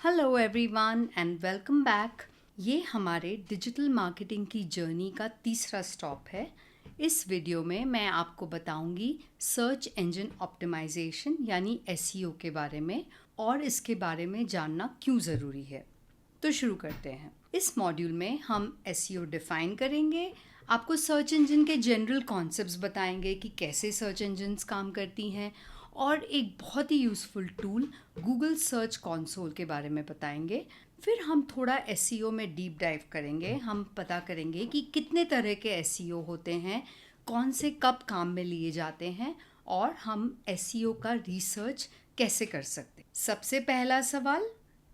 Hello everyone and welcome back. ये हमारे digital marketing की जर्नी का तीसरा स्टॉप है। इस वीडियो में मैं आपको बताऊंगी सर्च इंजन ऑप्टिमाइजेशन यानी एसईओ के बारे में और इसके बारे में जानना क्यों ज़रूरी है। तो शुरू करते हैं। इस मॉड्यूल में हम एसईओ डिफाइन करेंगे, आपको सर्च इंजन के जनरल कॉन्सेप्ट्स बताएंगे कि कैसे सर्च इंजन्स काम करती हैं और एक बहुत ही useful tool Google search console के बारे में बताएंगे। फिर हम थोड़ा एसईओ में डीप डाइव करेंगे। हम पता करेंगे कि कितने तरह के एसईओ होते हैं, कौन से कब काम में लिए जाते हैं और हम एसईओ का रिसर्च कैसे कर सकते हैं। सबसे पहला सवाल,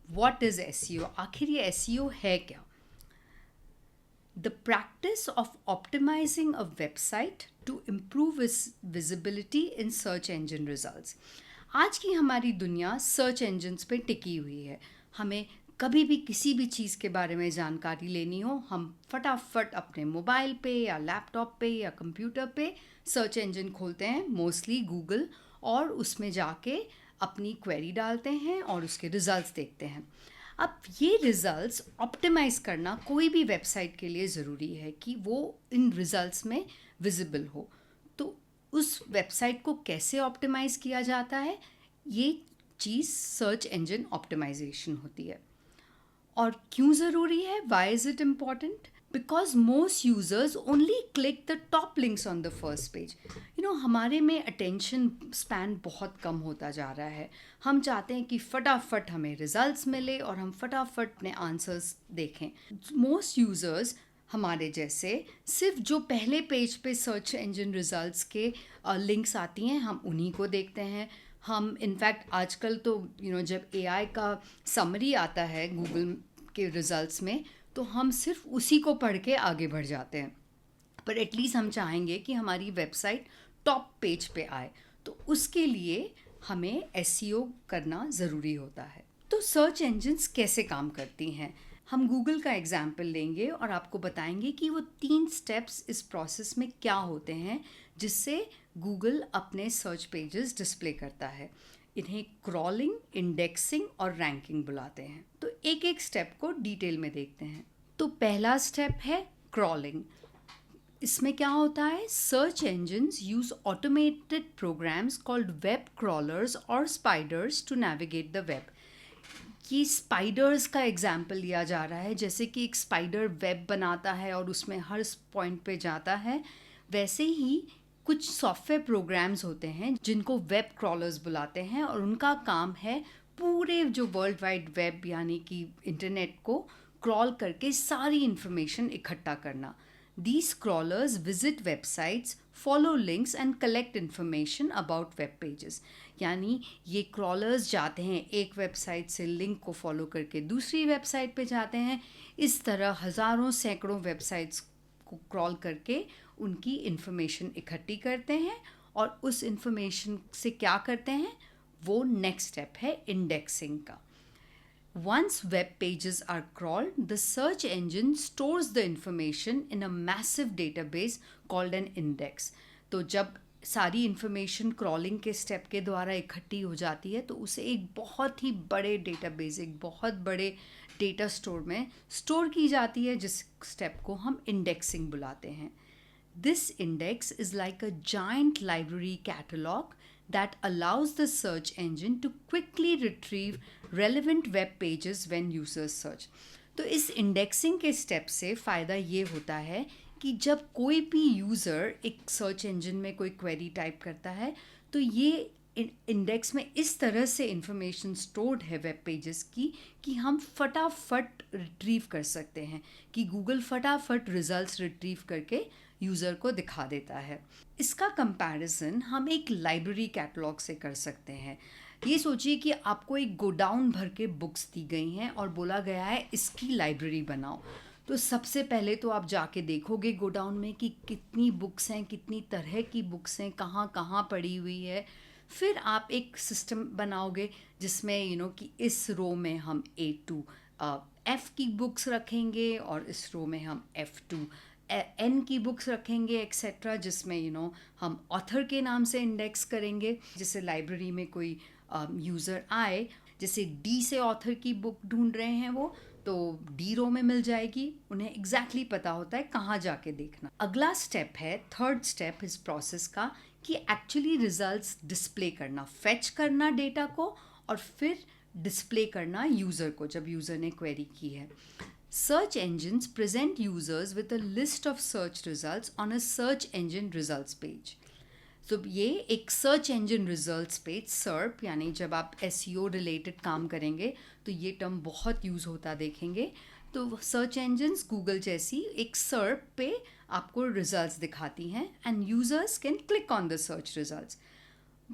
व्हाट इज़ एसईओ? आखिर ये एसईओ है क्या? The practice of optimizing a website to improve its visibility in search engine results. आज की हमारी दुनिया सर्च इंजन्स पे टिकी हुई है। हमें कभी भी किसी भी चीज़ के बारे में जानकारी लेनी हो, हम फटाफट अपने मोबाइल पे या लैपटॉप पे या कंप्यूटर पे सर्च इंजन खोलते हैं, मोस्टली गूगल, और उसमें जाके अपनी क्वेरी डालते हैं और उसके रिजल्ट्स देखते हैं। अब ये रिज़ल्ट्स ऑप्टिमाइज़ करना कोई भी वेबसाइट के लिए ज़रूरी है कि वो इन रिज़ल्ट्स में विजिबल हो। तो उस वेबसाइट को कैसे ऑप्टिमाइज़ किया जाता है, ये चीज़ सर्च इंजन ऑप्टिमाइजेशन होती है। और क्यों ज़रूरी है? Why is it important? Because most users only click the top links on the first page. हमारे में अटेंशन स्पैन बहुत कम होता जा रहा है। हम चाहते हैं कि फटाफट हमें रिजल्ट्स मिले और हम फटाफट अपने आंसर्स देखें। मोस्ट यूज़र्स हमारे जैसे सिर्फ जो पहले पेज पे सर्च इंजन रिजल्ट्स के लिंक्स आती हैं, हम उन्हीं को देखते हैं। हम इनफैक्ट आजकल तो जब एआई का समरी आता है गूगल के रिजल्ट्स में, तो हम सिर्फ उसी को पढ़ के आगे बढ़ जाते हैं। पर एटलीस्ट हम चाहेंगे कि हमारी वेबसाइट टॉप पेज पे आए, तो उसके लिए हमें एसईओ करना ज़रूरी होता है। तो सर्च इंजन्स कैसे काम करती हैं? हम गूगल का एग्जाम्पल लेंगे और आपको बताएंगे कि वो 3 स्टेप्स इस प्रोसेस में क्या होते हैं जिससे गूगल अपने सर्च पेजेस डिस्प्ले करता है। इन्हें क्रॉलिंग, इंडेक्सिंग और रैंकिंग बुलाते हैं। तो एक एक स्टेप को डिटेल में देखते हैं। तो पहला स्टेप है क्रॉलिंग। इसमें क्या होता है? Search engines use automated programs called web crawlers और spiders to navigate the web. ये स्पाइडर्स का एग्जाम्पल लिया जा रहा है, जैसे कि एक स्पाइडर वेब बनाता है और उसमें हर पॉइंट पे जाता है। वैसे ही कुछ सॉफ्टवेयर प्रोग्राम्स होते हैं जिनको वेब क्रॉलर्स बुलाते हैं और उनका काम है पूरे जो वर्ल्ड वाइड वेब यानी कि इंटरनेट को क्रॉल करके सारी इंफॉर्मेशन इकट्ठा करना। These crawlers visit websites, follow links and collect information about web pages. यानी ये क्रॉलर्स जाते हैं एक वेबसाइट से लिंक को फॉलो करके दूसरी वेबसाइट पे जाते हैं। इस तरह हज़ारों सैकड़ों वेबसाइट्स को क्रॉल करके उनकी इन्फॉर्मेशन इकट्ठी करते हैं और उस इन्फॉर्मेशन से क्या करते हैं, वो नेक्स्ट स्टेप है इंडेक्सिंग का। Once web pages are crawled, the search engine stores the information in a massive database called an index. तो जब सारी इंफॉर्मेशन क्रॉलिंग के स्टेप के द्वारा इकट्ठी हो जाती है तो उसे एक बहुत ही बड़े डेटाबेस, एक बहुत बड़े डेटा स्टोर में स्टोर की जाती है, जिस स्टेप को हम इंडेक्सिंग बुलाते हैं। This index is like a giant library catalog that allows the search engine to quickly retrieve relevant web pages when users search. तो इस इंडेक्सिंग के स्टेप से फ़ायदा ये होता है कि जब कोई भी यूज़र एक सर्च इंजन में कोई क्वेरी टाइप करता है तो ये इंडेक्स में इस तरह से इंफॉर्मेशन स्टोर्ड है वेब पेजेस की कि हम फटाफट रिट्रीव कर सकते हैं, कि गूगल फटाफट रिजल्ट्स रिट्रीव करके यूज़र को दिखा देता है। इसका कंपैरिजन हम एक लाइब्रेरी कैटलॉग से कर सकते हैं। ये सोचिए कि आपको एक गोडाउन भर के बुक्स दी गई हैं और बोला गया है इसकी लाइब्रेरी बनाओ। तो सबसे पहले तो आप जाके देखोगे गोडाउन में कि कितनी बुक्स हैं, कितनी तरह की बुक्स हैं, कहाँ कहाँ पड़ी हुई है। फिर आप एक सिस्टम बनाओगे जिसमें कि इस रो में हम A to F की बुक्स रखेंगे और इस रो में हम F to N की बुक्स रखेंगे एक्सेट्रा, जिसमें हम ऑथर के नाम से इंडेक्स करेंगे। जैसे लाइब्रेरी में कोई यूज़र आए, जैसे डी से ऑथर की बुक ढूंढ रहे हैं वो, तो डी रो में मिल जाएगी, उन्हें एग्जैक्टली पता होता है कहाँ जाके देखना। अगला स्टेप है, थर्ड स्टेप इस प्रोसेस का, कि एक्चुअली रिजल्ट्स डिस्प्ले करना, फेच करना डेटा को और फिर डिस्प्ले करना यूज़र को जब यूज़र ने क्वेरी की है। Search engines present users with a list of search results on a search engine results page. तो ये एक सर्च इंजन रिजल्ट्स पेज, सर्प, यानी जब आप SEO रिलेटेड काम करेंगे तो ये टर्म बहुत यूज़ होता देखेंगे। तो सर्च इंजन्स गूगल जैसी एक सर्प पे आपको रिजल्ट्स दिखाती हैं and users can click on the search results.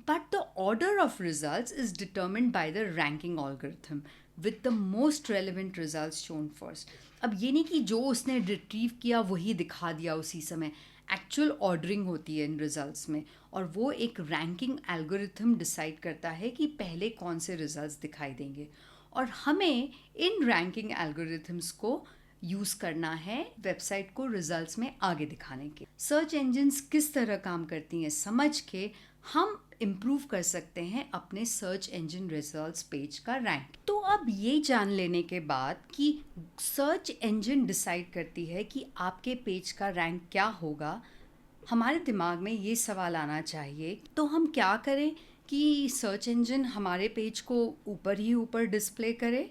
But the order of results is determined by the ranking algorithm with the most relevant results shown first. अब ये नहीं कि जो उसने रिट्रीव किया वही दिखा दिया उसी समय, एक्चुअल ऑर्डरिंग होती है इन रिजल्ट्स में, और वो एक रैंकिंग एल्गोरिथम डिसाइड करता है कि पहले कौन से रिजल्ट्स दिखाई देंगे, और हमें इन रैंकिंग एल्गोरिथम्स को यूज़ करना है वेबसाइट को रिजल्ट्स में आगे दिखाने के। सर्च इंजन्स किस तरह काम करती हैं समझ के हम इम्प्रूव कर सकते हैं अपने सर्च इंजन रिजल्ट्स पेज का रैंक। तो अब ये जान लेने के बाद कि सर्च इंजन डिसाइड करती है कि आपके पेज का रैंक क्या होगा, हमारे दिमाग में ये सवाल आना चाहिए, तो हम क्या करें कि सर्च इंजन हमारे पेज को ऊपर ही ऊपर डिस्प्ले करे।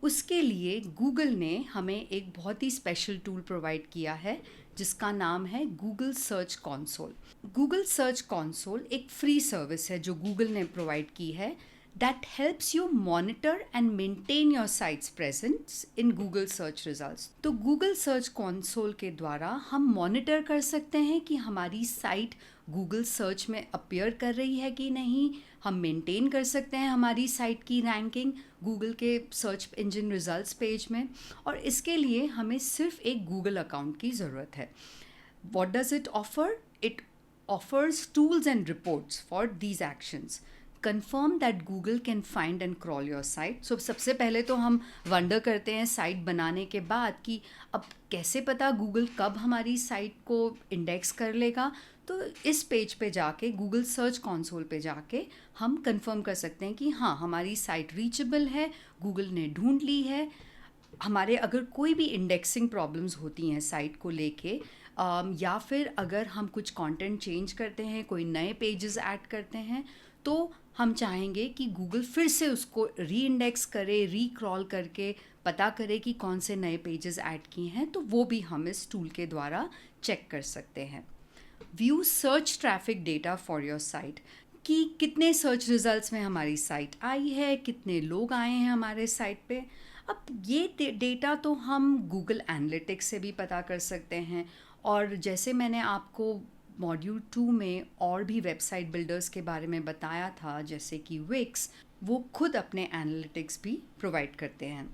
उसके लिए गूगल ने हमें एक बहुत ही स्पेशल टूल प्रोवाइड किया है जिसका नाम है Google search console. Google search console एक फ्री सर्विस है जो गूगल ने प्रोवाइड की है, that helps you monitor and maintain your sites presence in Google search results. तो गूगल सर्च कंसोल के द्वारा हम मॉनिटर कर सकते हैं कि हमारी साइट गूगल सर्च में अपीयर कर रही है कि नहीं, हम मेंटेन कर सकते हैं हमारी साइट की रैंकिंग गूगल के सर्च इंजन रिजल्ट्स पेज में, और इसके लिए हमें सिर्फ एक गूगल अकाउंट की ज़रूरत है। What does it offer? It offers tools and reports for these actions. confirm that Google can find and crawl your site. So सबसे पहले तो हम वंडर करते हैं साइट बनाने के बाद कि अब कैसे पता गूगल कब हमारी साइट को इंडेक्स कर लेगा। तो इस पेज पे जाके, गूगल सर्च कंसोल पे जाके हम कंफर्म कर सकते हैं कि हाँ, हमारी साइट रीचेबल है, गूगल ने ढूंढ ली है। हमारे अगर कोई भी इंडेक्सिंग प्रॉब्लम्स होती हैं साइट को लेके, या फिर अगर हम कुछ कंटेंट चेंज करते हैं, कोई नए पेजेस ऐड करते हैं, तो हम चाहेंगे कि गूगल फिर से उसको री इंडेक्स करे, रीक्रॉल करके पता करे कि कौन से नए पेजेस ऐड किए हैं, तो वो भी हम इस टूल के द्वारा चेक कर सकते हैं। View search traffic data for your site, कि कितने सर्च रिजल्ट्स में हमारी साइट आई है, कितने लोग आए हैं हमारे साइट पे। अब ये डेटा तो हम गूगल एनालिटिक्स से भी पता कर सकते हैं, और जैसे मैंने आपको मॉड्यूल 2 में और भी वेबसाइट बिल्डर्स के बारे में बताया था, जैसे कि विक्स, वो खुद अपने एनालिटिक्स भी प्रोवाइड करते हैं।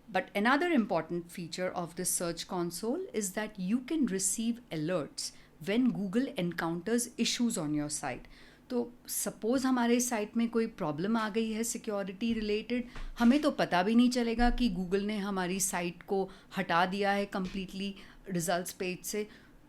But another important feature of the search console is that you can receive alerts when Google encounters issues on your site. तो सपोज़ हमारे साइट में कोई प्रॉब्लम आ गई है सिक्योरिटी रिलेटेड, हमें तो पता भी नहीं चलेगा कि गूगल ने हमारी साइट को हटा दिया है कम्प्लीटली रिजल्ट्स पेज से।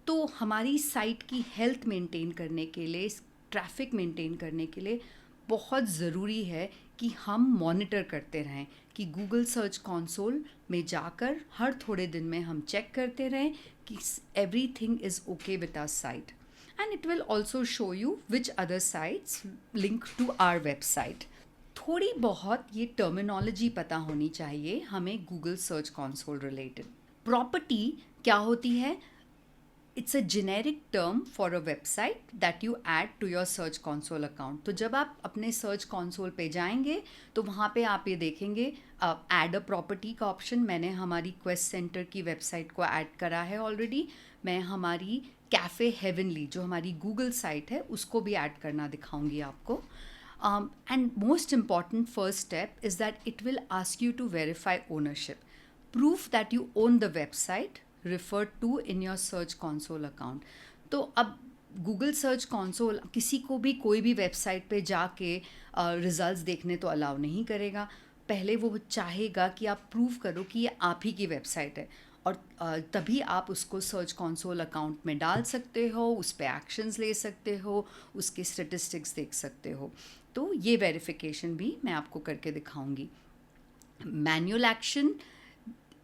तो हमारी साइट की हेल्थ मेंटेन करने के लिए, ट्रैफिक मेंटेन करने के लिए बहुत ज़रूरी है कि हम मॉनिटर करते रहें, कि गूगल सर्च कंसोल में जाकर हर थोड़े दिन में हम चेक करते रहें कि everything is okay with our site, and it will also show you which other sites link to our website. थोड़ी बहुत ये टर्मिनोलॉजी पता होनी चाहिए हमें Google search Console related. Property क्या होती है? It's a generic term for a website that you add to your search console account. तो जब आप अपने सर्च कंसोल पे जाएंगे तो वहाँ पे आप ये देखेंगे ऐड अ प्रॉपर्टी का ऑप्शन। मैंने हमारी क्वेस्ट सेंटर की वेबसाइट को ऐड करा है ऑलरेडी। मैं हमारी कैफ़े हेवनली, जो हमारी गूगल साइट है, उसको भी ऐड करना दिखाऊंगी आपको। And most important first step is that it will ask you to verify ownership. Proof that you own the website referred to in your search console account. तो अब गूगल सर्च कंसोल किसी को भी कोई भी वेबसाइट पे जाके results देखने तो अलाउ नहीं करेगा। पहले वो चाहेगा कि आप प्रूव करो कि ये आप ही की वेबसाइट है, और तभी आप उसको सर्च कंसोल अकाउंट में डाल सकते हो, उस पर एक्शंस ले सकते हो, उसके स्टेटिस्टिक्स देख सकते हो। तो ये वेरिफिकेशन भी मैं आपको करके दिखाऊंगी. Manual action,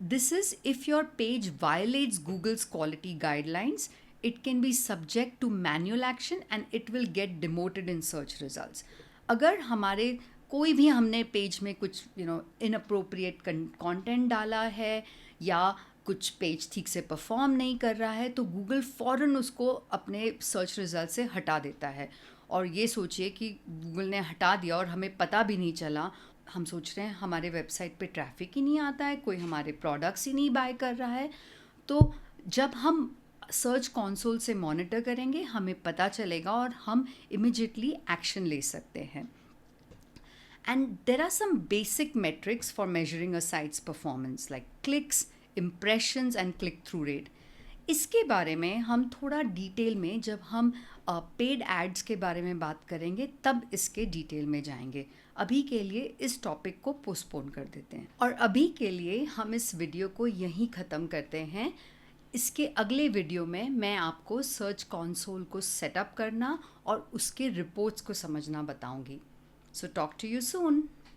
this is if your page violates Google's quality guidelines, it can be subject to manual action and it will get demoted in search results. अगर हमारे कोई भी हमने पेज में कुछ इनअप्रोप्रिएट कंटेंट डाला है या कुछ पेज ठीक से परफॉर्म नहीं कर रहा है तो गूगल फ़ौरन उसको अपने सर्च रिजल्ट से हटा देता है. और ये सोचिए कि गूगल ने हटा दिया और हमें पता भी नहीं चला. हम सोच रहे हैं हमारे वेबसाइट पे ट्रैफिक ही नहीं आता है, कोई हमारे प्रोडक्ट्स ही नहीं बाय कर रहा है. तो जब हम सर्च कंसोल से मॉनिटर करेंगे हमें पता चलेगा और हम इमिजिएटली एक्शन ले सकते हैं. And there are some basic metrics for measuring a site's performance like clicks, impressions and click through rate. इसके बारे में हम थोड़ा डिटेल में जब हम पेड एड्स के बारे में बात करेंगे तब इसके डिटेल में जाएंगे. अभी के लिए इस टॉपिक को पोस्टपोन कर देते हैं और अभी के लिए हम इस वीडियो को यहीं ख़त्म करते हैं. इसके अगले वीडियो में मैं आपको सर्च कंसोल को सेटअप करना और उसके रिपोर्ट्स को समझना बताऊंगी. So talk to you soon.